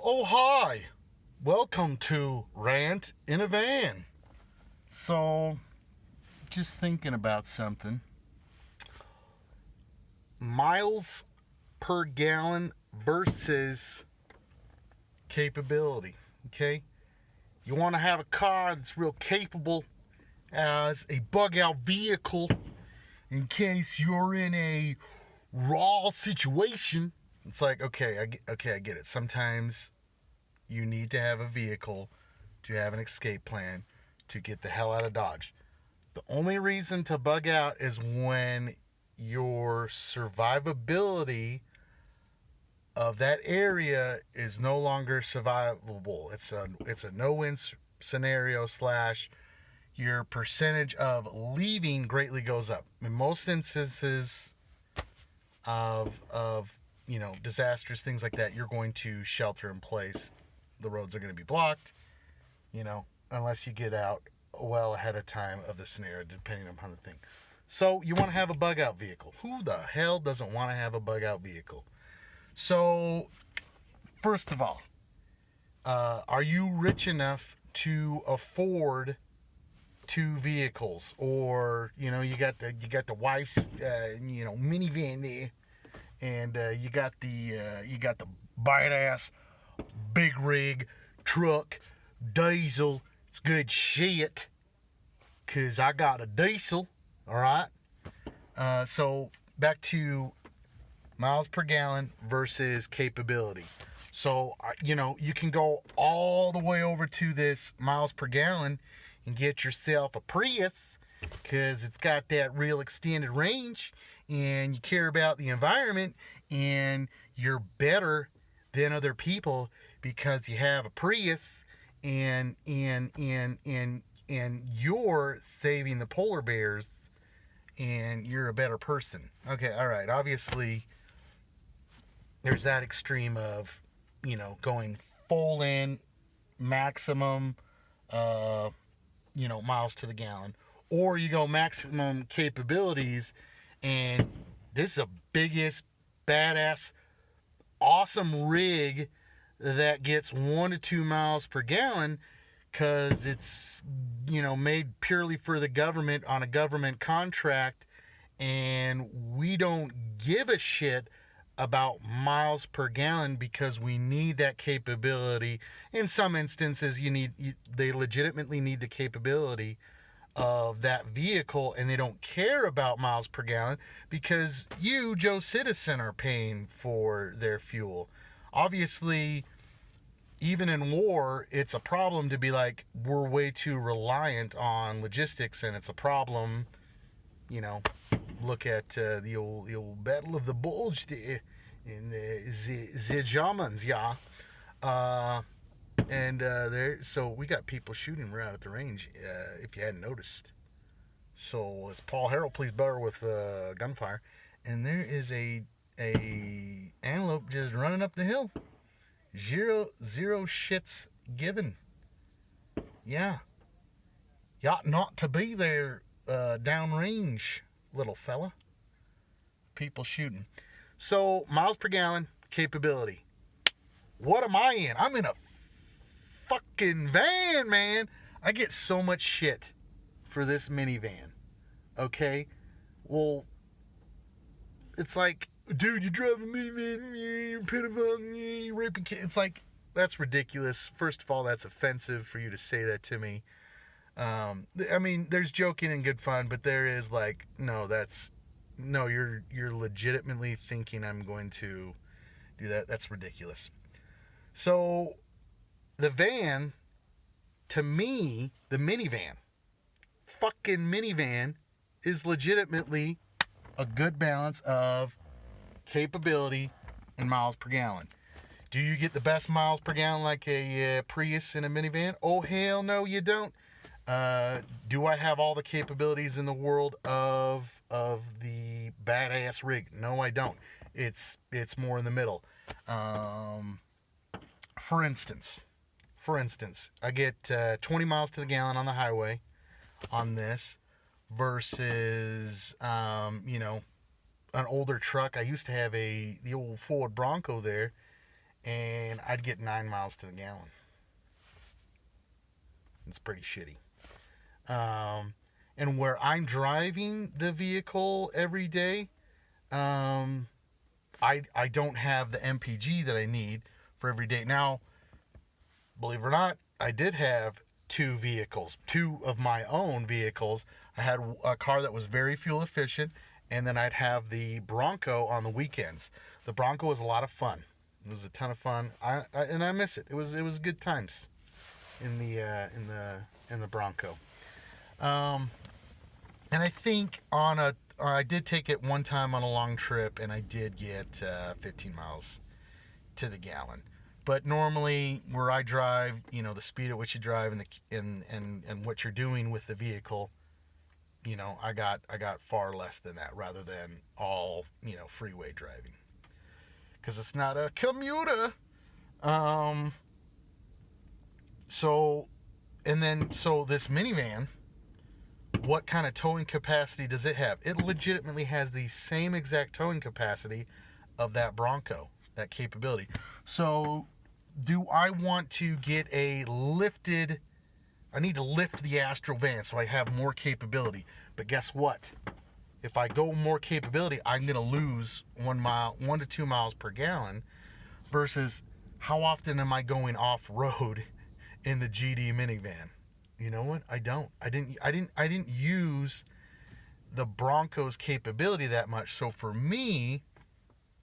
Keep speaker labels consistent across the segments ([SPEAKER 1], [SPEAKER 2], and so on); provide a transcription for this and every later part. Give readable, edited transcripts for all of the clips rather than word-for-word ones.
[SPEAKER 1] Oh, hi. Welcome to Rant in a Van. So, just thinking about something. Miles per gallon versus capability. Okay? You want to have a car that's real capable as a bug out vehicle in case you're in a raw situation. It's like, I get it. Sometimes you need to have a vehicle to have an escape plan to get the hell out of Dodge. The only reason to bug out is when your survivability of that area is no longer survivable. It's a no-win scenario slash your percentage of leaving greatly goes up. In most instances of disastrous things like that, you're going to shelter in place. The roads are going to be blocked, unless you get out well ahead of time of the scenario, depending on the thing. So you want to have a bug out vehicle. Who the hell doesn't want to have a bug out vehicle? So, first of all, are you rich enough to afford two vehicles, or you got the wife's minivan there, and you got the bite ass big rig truck diesel. It's good shit, cause I got a diesel. All right. So back to miles per gallon versus capability. So you can go all the way over to this miles per gallon and get yourself a Prius, because it's got that real extended range, and you care about the environment, and you're better than other people because you have a Prius, and you're saving the polar bears, and you're a better person. Okay, all right. Obviously, there's that extreme of going full in maximum miles to the gallon, or you go maximum capabilities, and this is a biggest badass awesome rig that gets 1 to 2 miles per gallon, because it's made purely for the government on a government contract, and we don't give a shit about miles per gallon because we need that capability. In some instances, they legitimately need the capability of that vehicle, and they don't care about miles per gallon because you, Joe Citizen, are paying for their fuel. Obviously, even in war, it's a problem to be like, we're way too reliant on logistics, and it's a problem. Look at the old Battle of the Bulge there in the Germans, yeah. So we got people shooting right at the range, if you hadn't noticed. So as Paul Harrell plays better with gunfire, and there is a antelope just running up the hill. Zero shits given. Yeah. You ought not to be there downrange, little fella. People shooting. So, miles per gallon, capability. What am I in? I'm in a fucking van, man. I get so much shit for this minivan. Okay? Well, it's like, dude, you drive a minivan, you're a pedophile, you're raping kids. It's like, that's ridiculous. First of all, that's offensive for you to say that to me. There's joking and good fun, but there is like, you're legitimately thinking I'm going to do that. That's ridiculous. So the van, to me, the fucking minivan is legitimately a good balance of capability and miles per gallon. Do you get the best miles per gallon like a Prius in a minivan? Oh, hell no, you don't. Do I have all the capabilities in the world of the badass rig? No, I don't. It's more in the middle. For instance, I get 20 miles to the gallon on the highway on this versus an older truck. I used to have the old Ford Bronco there, and I'd get 9 miles to the gallon. It's pretty shitty. And where I'm driving the vehicle every day, I don't have the MPG that I need for every day. Now, believe it or not, I did have two of my own vehicles. I had a car that was very fuel efficient, and then I'd have the Bronco on the weekends. The Bronco was a lot of fun. It was a ton of fun. I miss it. It was good times in the Bronco. And I think I did take it one time on a long trip, and I did get 15 miles to the gallon. But normally, where I drive, the speed at which you drive and what you're doing with the vehicle, I got far less than that, rather than all freeway driving, because it's not a commuter. So this minivan, what kind of towing capacity does it have? It legitimately has the same exact towing capacity of that Bronco, that capability. So do I want to get I need to lift the Astro van so I have more capability. But guess what? If I go more capability, I'm going to lose 1 to 2 miles per gallon, versus how often am I going off-road in the GD minivan? You know what? I don't. I didn't use the Bronco's capability that much. So for me,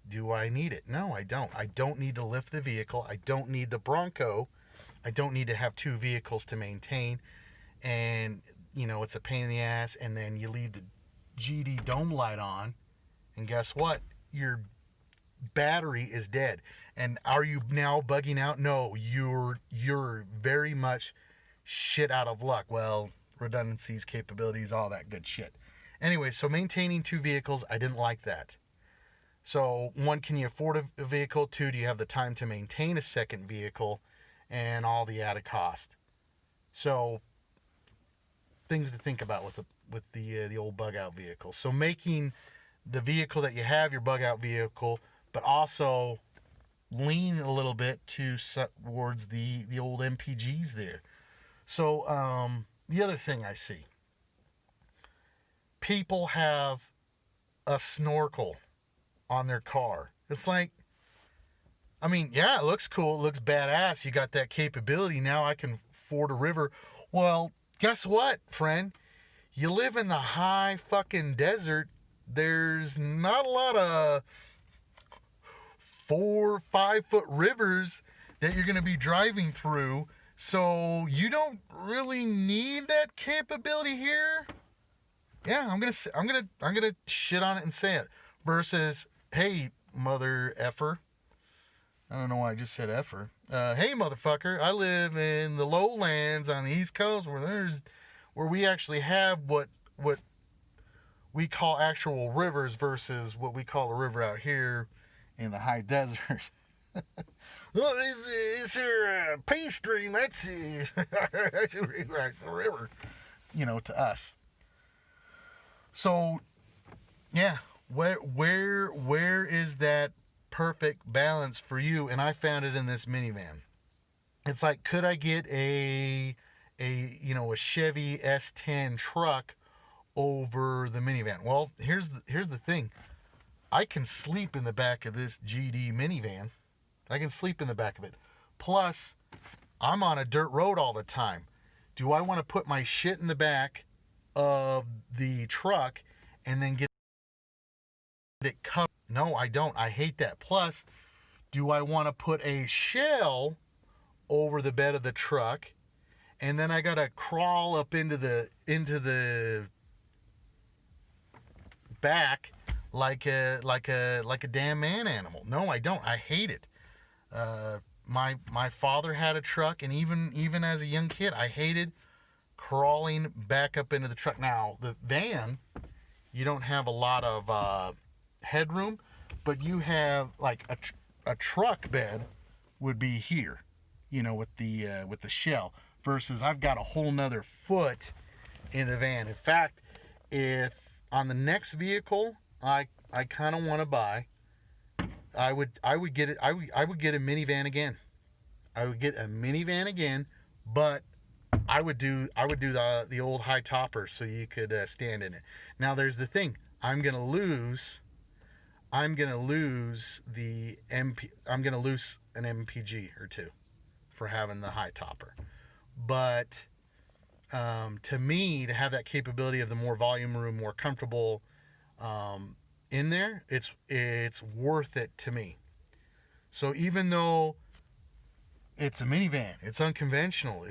[SPEAKER 1] do I need it? No, I don't. I don't need to lift the vehicle. I don't need the Bronco. I don't need to have two vehicles to maintain. And, it's a pain in the ass. And then you leave the GD dome light on, and guess what? Your battery is dead. And are you now bugging out? No, you're very much shit out of luck. Well, redundancies, capabilities, all that good shit. Anyway, so maintaining two vehicles, I didn't like that. So, one, can you afford a vehicle? Two, do you have the time to maintain a second vehicle, and all the added cost? So, things to think about with the old bug out vehicle. So, making the vehicle that you have your bug out vehicle, but also lean a little bit towards the old MPGs there. So, the other thing I see, people have a snorkel on their car. It's like, yeah, it looks cool. It looks badass. You got that capability. Now I can ford a river. Well, guess what, friend? You live in the high fucking desert. There's not a lot of 4-5 foot rivers that you're going to be driving through. So you don't really need that capability here. Yeah, I'm gonna shit on it and say it. Versus, hey, mother effer. I don't know why I just said effer. Hey, motherfucker, I live in the lowlands on the East Coast where we actually have what we call actual rivers versus what we call a river out here in the high desert. Well, is there a pay stream? That's a river, to us. So, yeah, where is that perfect balance for you? And I found it in this minivan. It's like, could I get a Chevy S10 truck over the minivan? Well, here's the thing. I can sleep in the back of this GD minivan. I can sleep in the back of it. Plus, I'm on a dirt road all the time. Do I want to put my shit in the back of the truck and then get it covered? No, I don't. I hate that. Plus, do I want to put a shell over the bed of the truck and then I got to crawl up into the back like a damn man animal? No, I don't. I hate it. My father had a truck, and even as a young kid, I hated crawling back up into the truck. Now, the van, you don't have a lot of headroom, but you have like a truck bed would be here, with the shell. Versus, I've got a whole nother foot in the van. In fact, if on the next vehicle, I kind of want to buy I would get it. I would get a minivan again. I would get a minivan again, but I would do the old high topper so you could stand in it. Now there's the thing. I'm gonna lose the MP. I'm gonna lose an MPG or two for having the high topper. But to me, to have that capability of the more volume room, more comfortable in there, it's worth it to me. So even though it's a minivan, it's unconventional,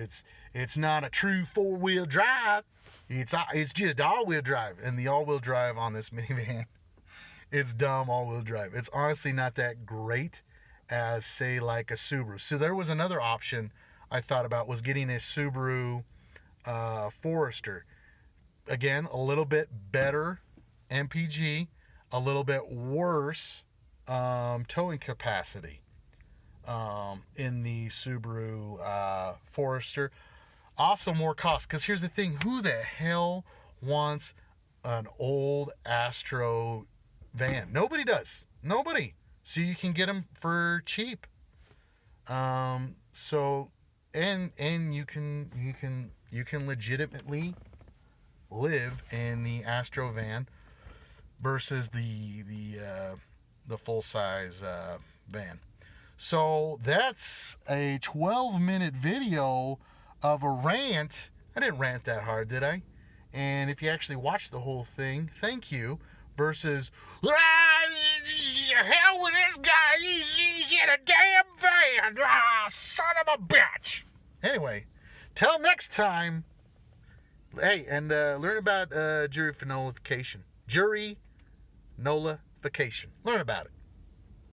[SPEAKER 1] it's not a true 4-wheel drive. It's just all-wheel drive, and the all-wheel drive on this minivan, it's dumb all-wheel drive. It's honestly not that great as, say, like a Subaru. So there was another option I thought about, was getting a Subaru Forester. Again, a little bit better MPG, a little bit worse towing capacity in the Subaru Forester. Also more cost, because here's the thing, who the hell wants an old Astro van? Nobody does. Nobody. So you can get them for cheap. So and you can legitimately live in the Astro van versus the full size van. So that's a 12-minute video of a rant. I didn't rant that hard, did I? And if you actually watched the whole thing, thank you. Versus, hell with this guy, he's in a damn van, son of a bitch. Anyway, till next time. Hey, and learn about jury nullification. Jury nullification. Learn about it.